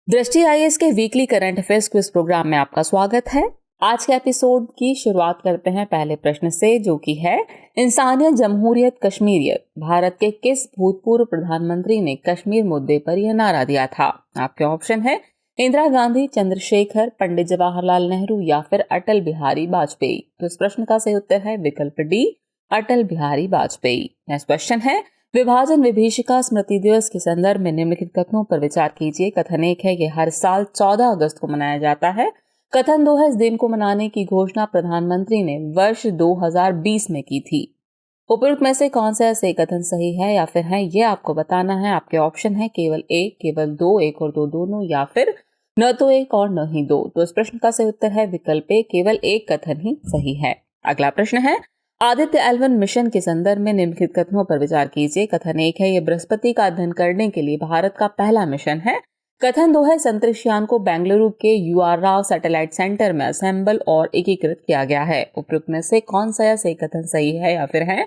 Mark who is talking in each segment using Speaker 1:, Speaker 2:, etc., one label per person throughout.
Speaker 1: दृष्टि आईएएस के weekly current affairs quiz program में आपका स्वागत है। आज के एपिसोड की शुरुआत करते हैं पहले प्रश्न से, जो कि है इंसानियत जमहूरियत कश्मीरियत भारत के किस भूतपूर्व प्रधानमंत्री ने कश्मीर मुद्दे पर यह नारा दिया था। आपके ऑप्शन है इंदिरा गांधी, चंद्रशेखर, पंडित जवाहरलाल नेहरू या फिर अटल बिहारी वाजपेयी। तो इस प्रश्न का सही उत्तर है विकल्प D, Atal Bihari Vajpayee. Next question है विभाजन विभीषिका स्मृति दिवस के संदर्भ में निम्नलिखित कथनों पर विचार कीजिए। कथन 1 है यह हर साल 14 अगस्त को मनाया जाता है। कथन 2 है इस दिन को मनाने की घोषणा प्रधानमंत्री ने वर्ष 2020 में की थी। उपयुक्त में से कौन सा सही कथन सही है या फिर है ये आपको बताना है। आपके ऑप्शन है केवल एक, केवल दो, एक और दो दोनों, या फिर न तो एक और न ही दो। तो इस प्रश्न का सही उत्तर है विकल्प ए, केवल एक कथन ही सही है। अगला प्रश्न है आदित्य L1 मिशन के संदर्भ में निम्नलिखित कथनों पर विचार कीजिए। कथन 1 है यह बृहस्पति का अध्ययन करने के लिए भारत का पहला मिशन है। कथन 2 है अंतरिक्ष यान को बेंगलुरु के UR राव सैटेलाइट सेंटर में असेंबल और एकीकृत किया गया है। उपयुक्त में से कौन सा सही कथन सही है या फिर है।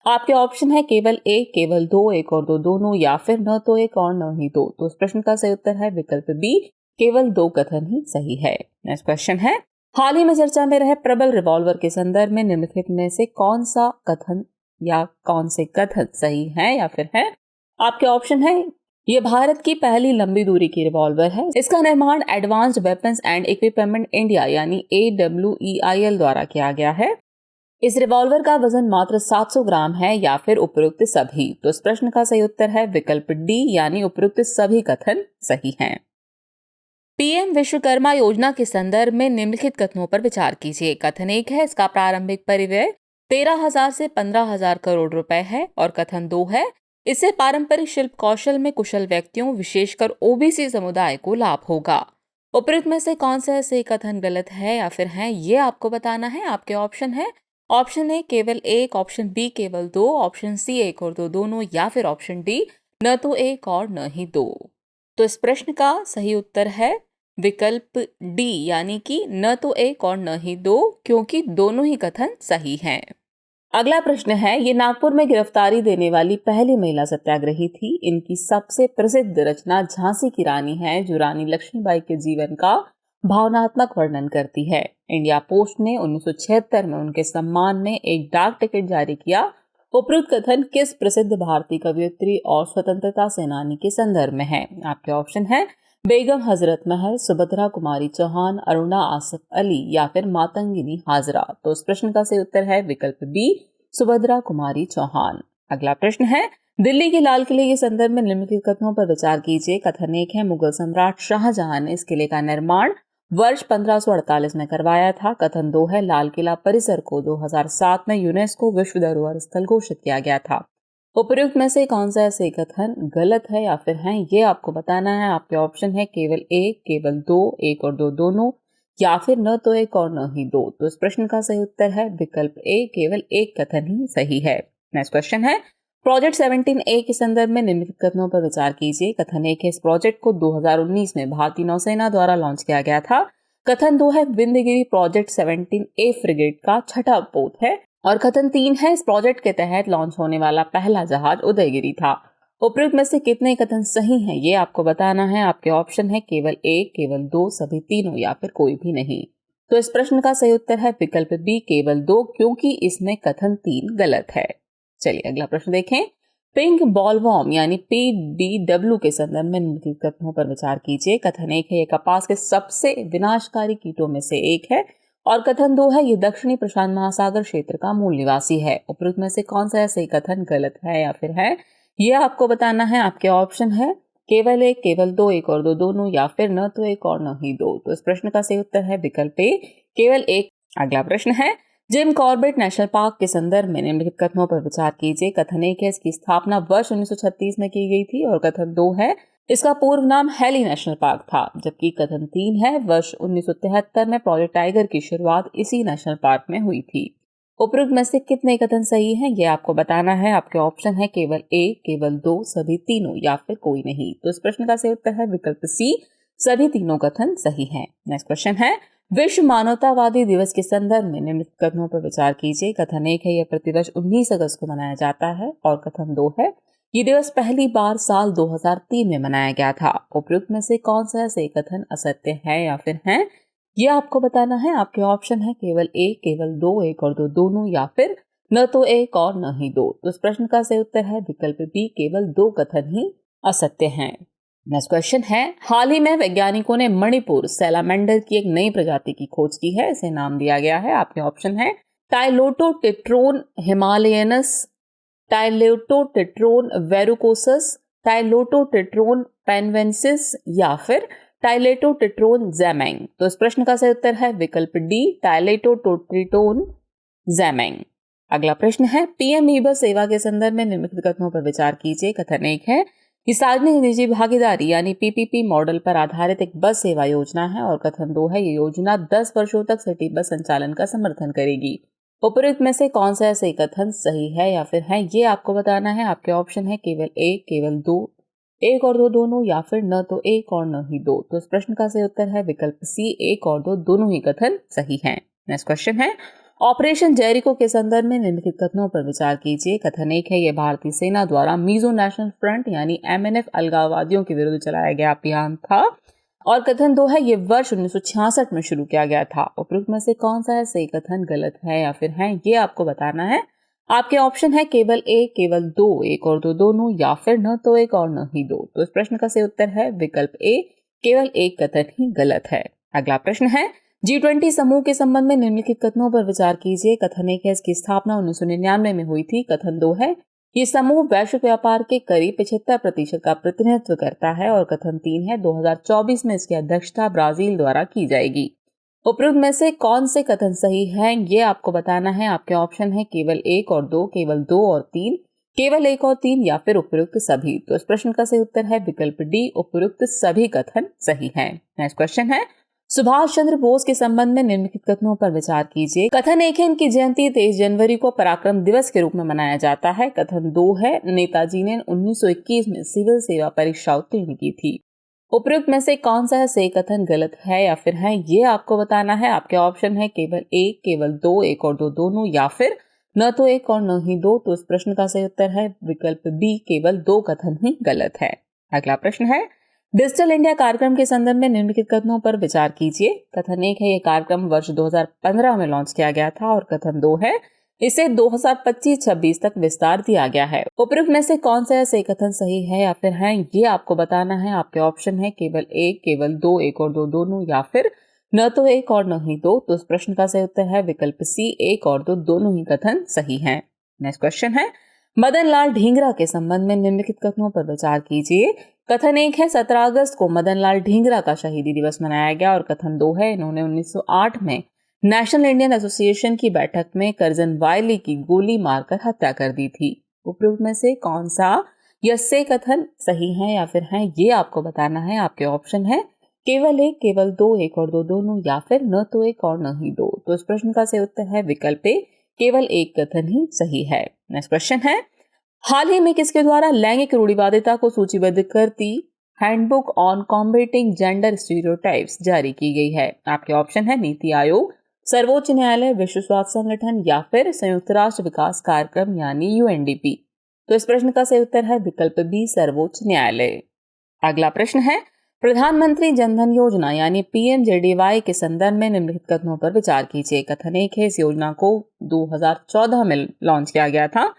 Speaker 1: आपके ऑप्शन है केवल एक, केवल दो, एक और दो दोनों, या फिर न तो एक और न ही दो। तो इस प्रश्न का सही उत्तर है विकल्प बी, केवल दो कथन ही सही है। नेक्स्ट क्वेश्चन है हाल ही में चर्चा में रहे प्रबल रिवॉल्वर के संदर्भ में निम्नलिखित में से कौन सा कथन या कौन से कथन सही है या फिर है। आपके ऑप्शन है यह भारत की पहली लंबी दूरी की रिवॉल्वर है। इसका निर्माण advanced weapons and equipment India यानी AWEIL द्वारा किया गया है। इस रिवॉल्वर का वजन मात्र 700 ग्राम है, या फिर उपयुक्त सभी। तो इस प्रश्न का सही उत्तर है विकल्प डी, यानी उपयुक्त सभी कथन सही हैं। पीएम विश्वकर्मा योजना के संदर्भ में निम्नलिखित कथनों पर विचार कीजिए। कथन 1 है इसका प्रारंभिक परिव्यय 13,000 से 15,000 करोड़ रुपए है। और कथन 2 है इससे पारंपरिक शिल्प कौशल में कुशल व्यक्तियों विशेषकर ओबीसी समुदाय को लाभ होगा। उपयुक्त में से कौन सा सही कथन गलत है या फिर है ये आपको बताना है। आपके ऑप्शन है ऑप्शन ए केवल एक, ऑप्शन बी केवल दो, ऑप्शन सी एक और दो दोनों, या फिर ऑप्शन डी न तो एक और न ही दो। तो इस प्रश्न का सही उत्तर है विकल्प डी, यानी कि न तो एक और न ही दो, क्योंकि दोनों ही कथन सही हैं। अगला प्रश्न है ये नागपुर में गिरफ्तारी देने वाली पहली महिला सत्याग्रही थी। इनकी सबसे प्रसिद्ध रचना झांसी की रानी है, जो रानी लक्ष्मीबाई के जीवन का भावनात्मक वर्णन करती है। इंडिया पोस्ट ने 1976 में उनके सम्मान में एक डाक टिकट जारी किया। उपयुक्त कथन किस प्रसिद्ध भारतीय कवयित्री और स्वतंत्रता सेनानी के संदर्भ में है। आपके ऑप्शन है बेगम हजरत महल, सुभद्रा कुमारी चौहान, अरुणा आसफ अली, या फिर मातंगिनी हाजरा। तो इस प्रश्न का सही उत्तर है विकल्प बी, सुभद्रा कुमारी चौहान। अगला प्रश्न है दिल्ली के लाल किले के संदर्भ में निम्नलिखित कथनों पर विचार कीजिए। कथन 1 है मुगल सम्राट शाहजहां ने इस किले का निर्माण वर्ष 1548 में करवाया था। कथन 2 है लाल किला परिसर को 2007 में यूनेस्को विश्व धरोहर स्थल घोषित किया गया था। उपयुक्त में से कौन सा सही कथन गलत है या फिर है ये आपको बताना है। आपके ऑप्शन है केवल एक, केवल दो, एक और दो दोनों, या फिर न तो एक और न ही दो। तो इस प्रश्न का सही उत्तर है विकल्प ए, केवल एक कथन ही सही है। नेक्स्ट क्वेश्चन है प्रोजेक्ट 17A के संदर्भ में निम्नलिखित कथनों पर विचार कीजिए। कथन 1 है इस प्रोजेक्ट को 2019 में भारतीय नौसेना द्वारा लॉन्च किया गया था। कथन 2 है विंध्यगिरी प्रोजेक्ट 17A फ्रिगेट का छठा पोत है। और कथन 3 है इस प्रोजेक्ट के तहत लॉन्च होने वाला पहला जहाज उदयगिरी था। उपयुक्त में से कितने कथन सही हैं ये आपको बताना है। आपके ऑप्शन है केवल एक, केवल दो, सभी तीनों, या फिर कोई भी नहीं। तो इस प्रश्न का सही उत्तर है विकल्प बी, केवल दो, क्योंकि इसमें कथन 3 गलत है। चलिए अगला प्रश्न देखें। पिंक बॉलवॉर्म यानी PDW के संदर्भ में निम्नलिखित कथनों पर विचार कीजिए। कथन 1 है यह कपास के सबसे विनाशकारी कीटों में से एक है। और कथन 2 है ये दक्षिणी प्रशांत महासागर क्षेत्र का मूल निवासी है। उपयुक्त में से कौन सा सही कथन गलत है या फिर है ये आपको बताना है। आपके ऑप्शन है केवल एक, केवल दो, एक और दो दोनों, या फिर न तो एक और न ही दो। तो इस प्रश्न का सही उत्तर है विकल्प ए, केवल एक। अगला प्रश्न है जिम कॉर्बेट नेशनल पार्क के संदर्भ में निम्नलिखित कथनों पर विचार कीजिए। कथन 1 है इसकी स्थापना वर्ष 1936 में की गई थी। और कथन 2 है इसका पूर्व नाम हेली नेशनल पार्क था। जबकि कथन 3 है वर्ष 1973 में प्रोजेक्ट टाइगर की शुरुआत इसी नेशनल पार्क में हुई थी। उपयुक्त में से कितने कथन सही हैं ये आपको बताना है। आपके ऑप्शन है केवल एक, केवल दो, सभी तीनों, या फिर कोई नहीं। तो इस प्रश्न का सही उत्तर है विकल्प सी, सभी तीनों कथन सही हैं। नेक्स्ट क्वेश्चन है विश्व मानवतावादी दिवस के संदर्भ में निम्नलिखित कथनों पर विचार कीजिए। कथन 1 है यह प्रतिवर्ष 19 अगस्त को मनाया जाता है। और कथन 2 है ये दिवस पहली बार साल 2003 में मनाया गया था। उपयुक्त में से कौन सा ऐसे कथन असत्य है या फिर है, ये आपको बताना है। आपके ऑप्शन है केवल एक, केवल दो, एक और दो दोनों, या फिर न तो एक और न ही दो। तो इस प्रश्न का सही उत्तर है विकल्प बी, केवल दो कथन ही असत्य हैं। नेक्स्ट क्वेश्चन है, हाल ही में वैज्ञानिकों ने मणिपुर सैलामेंडर की एक नई प्रजाति की खोज की है। इसे नाम दिया गया है, आपके ऑप्शन है टाइलोटोटेट्रोन हिमालयनस, टाइलोटोटेट्रोन वेरुकोसस, टाइलोटोटेट्रोन पेनवेंसिस, या फिर टाइलेटोटेट्रोन जैमेंग। तो इस प्रश्न का सही उत्तर है विकल्प डी, टाइलेटोटेट्रोन जैमेंग। अगला प्रश्न है, पीएम ई बस सेवा के संदर्भ में निम्नलिखित कथनों पर विचार कीजिए। कथन एक है कि सार्वजनिक निजी भागीदारी यानी पीपीपी मॉडल पर आधारित एक बस सेवा योजना है, और कथन दो है ये योजना 10 वर्षों तक सिटी बस संचालन का समर्थन करेगी। उपरोक्त में से कौन सा ऐसे कथन सही है या फिर है, ये आपको बताना है। आपके ऑप्शन है केवल एक, केवल दो, एक और दो दोनों, या फिर न तो एक और न ही दो। तो इस प्रश्न का सही उत्तर है विकल्प सी, एक और दो दोनों ही कथन सही हैं। नेक्स्ट क्वेश्चन है, ऑपरेशन जेरिको के संदर्भ में निम्नलिखित कथनों पर विचार कीजिए। कथन एक है, यह भारतीय सेना द्वारा मिजो नेशनल फ्रंट यानी एमएनएफ अलगाववादियों के विरुद्ध चलाया गया अभियान था, और कथन दो है, ये वर्ष 1966 में शुरू किया गया था। उपरोक्त में से कौन सा है सही कथन गलत है या फिर है, ये आपको बताना है। आपके ऑप्शन है केवल एक, केवल दो, एक और दो दोनों, या फिर न तो एक और न ही दो। तो इस प्रश्न का सही उत्तर है विकल्प ए, केवल एक कथन ही गलत है। अगला प्रश्न है, G20 समूह के संबंध में निम्नलिखित कथनों पर विचार कीजिए। कथन एक है, इसकी स्थापना 1999 में हुई थी। कथन दो है, ये समूह वैश्विक व्यापार के करीब 75% का प्रतिनिधित्व करता है, और कथन तीन है, 2024 में इसकी अध्यक्षता ब्राजील द्वारा की जाएगी। उपरोक्त में से कौन से कथन सही हैं, ये आपको बताना है। आपके ऑप्शन है केवल एक और दो, केवल दो और तीन, केवल एक और तीन, या फिर उपयुक्त सभी। तो इस प्रश्न का सही उत्तर है विकल्प डी, उपयुक्त सभी कथन सही हैं। नेक्स्ट क्वेश्चन है, सुभाष चंद्र बोस के संबंध में निम्नलिखित कथनों पर विचार कीजिए। कथन एक है, इनकी जयंती 23 जनवरी को पराक्रम दिवस के रूप में मनाया जाता है। कथन दो है, नेताजी ने 1921 में सिविल सेवा परीक्षा उत्तीर्ण की थी। उपयुक्त में से कौन सा सही कथन गलत है या फिर है, ये आपको बताना है। आपके ऑप्शन है केवल एक, केवल दो, एक और दो दोनों, या फिर न तो एक और न ही दो। तो इस प्रश्न का सही उत्तर है विकल्प बी, केवल दो कथन ही गलत है। अगला प्रश्न है, डिजिटल इंडिया कार्यक्रम के संदर्भ में निम्नलिखित कथनों पर विचार कीजिए। कथन एक है, यह कार्यक्रम वर्ष 2015 में लॉन्च किया गया था, और कथन दो है, इसे 2025-26 तक विस्तार दिया गया है। उपयुक्त में से कौन सा सही कथन सही है या फिर है, ये आपको बताना है। आपके ऑप्शन है केवल एक, केवल दो, एक और दो दोनों, या फिर न तो एक और न ही दो। तो इस प्रश्न का सही उत्तर है विकल्प सी, एक और दो दोनों ही कथन सही हैं। नेक्स्ट क्वेश्चन है, मदन लाल ढींगरा के संबंध में निम्नलिखित कथनों पर विचार कीजिए। कथन एक है, 17 अगस्त को मदन लाल ढींगरा का शहीदी दिवस मनाया गया, और कथन दो है, इन्होंने 1908 में नेशनल इंडियन एसोसिएशन की बैठक में करजन वायली की गोली मारकर हत्या कर दी थी। उपयुक्त में से कौन सा यह से कथन सही है या फिर है, ये आपको बताना है। आपके ऑप्शन है केवल एक, केवल दो, एक और दो दोनों, या फिर न तो एक और न ही दो। तो इस प्रश्न का सही उत्तर है विकल्प ए, केवल एक कथन ही सही है। नेक्स्ट क्वेश्चन है, हाल ही में किसके द्वारा लैंगिक रूढ़िवादिता को सूचीबद्ध करती handbook on combating gender stereotypes जारी की गई है। आपके ऑप्शन है नीति आयोग, सर्वोच्च न्यायालय, विश्व स्वास्थ्य संगठन, या फिर संयुक्त राष्ट्र विकास कार्यक्रम यानी यूएनडीपी। तो इस प्रश्न का सही उत्तर है विकल्प बी, सर्वोच्च न्यायालय। अगला प्रश्न है, प्रधानमंत्री जनधन योजना यानी पीएमजेडीवाई के संदर्भ में निम्नलिखित कथनों पर विचार कीजिए। कथन एक है, इस योजना को 2014 में लॉन्च किया गया था,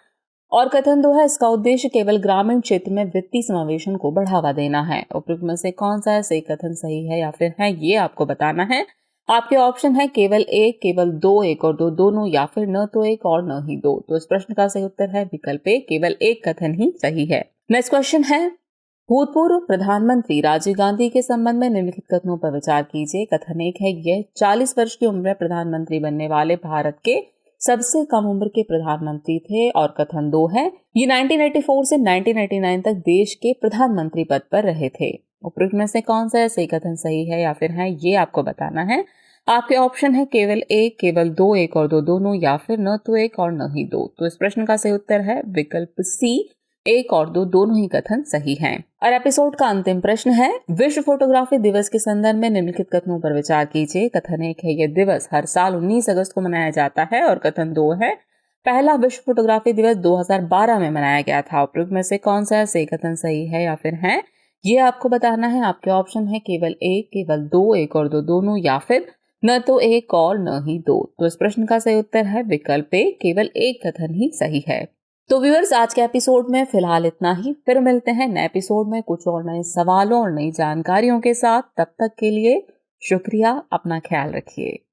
Speaker 1: और कथन दो है, इसका उद्देश्य केवल ग्रामीण क्षेत्र में वित्तीय समावेशन को बढ़ावा देना है। उपयुक्त में से कौन सा सही कथन सही है या फिर है, ये आपको बताना है। आपके ऑप्शन है केवल एक, केवल दो, एक और दो दोनों, या फिर न तो एक और न ही दो। तो इस प्रश्न का सही उत्तर है विकल्प ए, केवल एक कथन ही सही है। नेक्स्ट क्वेश्चन है, भूतपूर्व प्रधानमंत्री राजीव गांधी के संबंध में निम्नलिखित कथनों पर विचार कीजिए। कथन एक है, यह 40 वर्ष की उम्र में प्रधानमंत्री बनने वाले भारत के सबसे कम उम्र के प्रधानमंत्री थे, और कथन दो है, ये 1984 से 1999 तक देश के प्रधानमंत्री पद पर रहे थे। उपयुक्त में से कौन सा सही कथन सही है या फिर है, ये आपको बताना है। आपके ऑप्शन है केवल एक, केवल दो, एक और दो दोनों, या फिर न तो एक और न ही दो। तो इस प्रश्न का सही उत्तर है विकल्प सी, एक और दो दोनों ही कथन सही हैं। और एपिसोड का अंतिम प्रश्न है, विश्व फोटोग्राफी दिवस के संदर्भ में निम्नलिखित कथनों पर विचार कीजिए। कथन एक है, यह दिवस हर साल 19 अगस्त को मनाया जाता है, और कथन दो है, पहला विश्व फोटोग्राफी दिवस 2012 में मनाया गया था। उपरोक्त में से कौन सा सही कथन सही है या फिर है, ये आपको बताना है। आपके ऑप्शन है केवल एक, केवल दो, एक और दो दोनों, या फिर न तो एक और न ही दो। तो इस प्रश्न का सही उत्तर है विकल्प ए, केवल एक कथन ही सही है। तो व्यूअर्स, आज के एपिसोड में फिलहाल इतना ही। फिर मिलते हैं नए एपिसोड में कुछ और नए सवालों और नई जानकारियों के साथ। तब तक के लिए शुक्रिया, अपना ख्याल रखिए।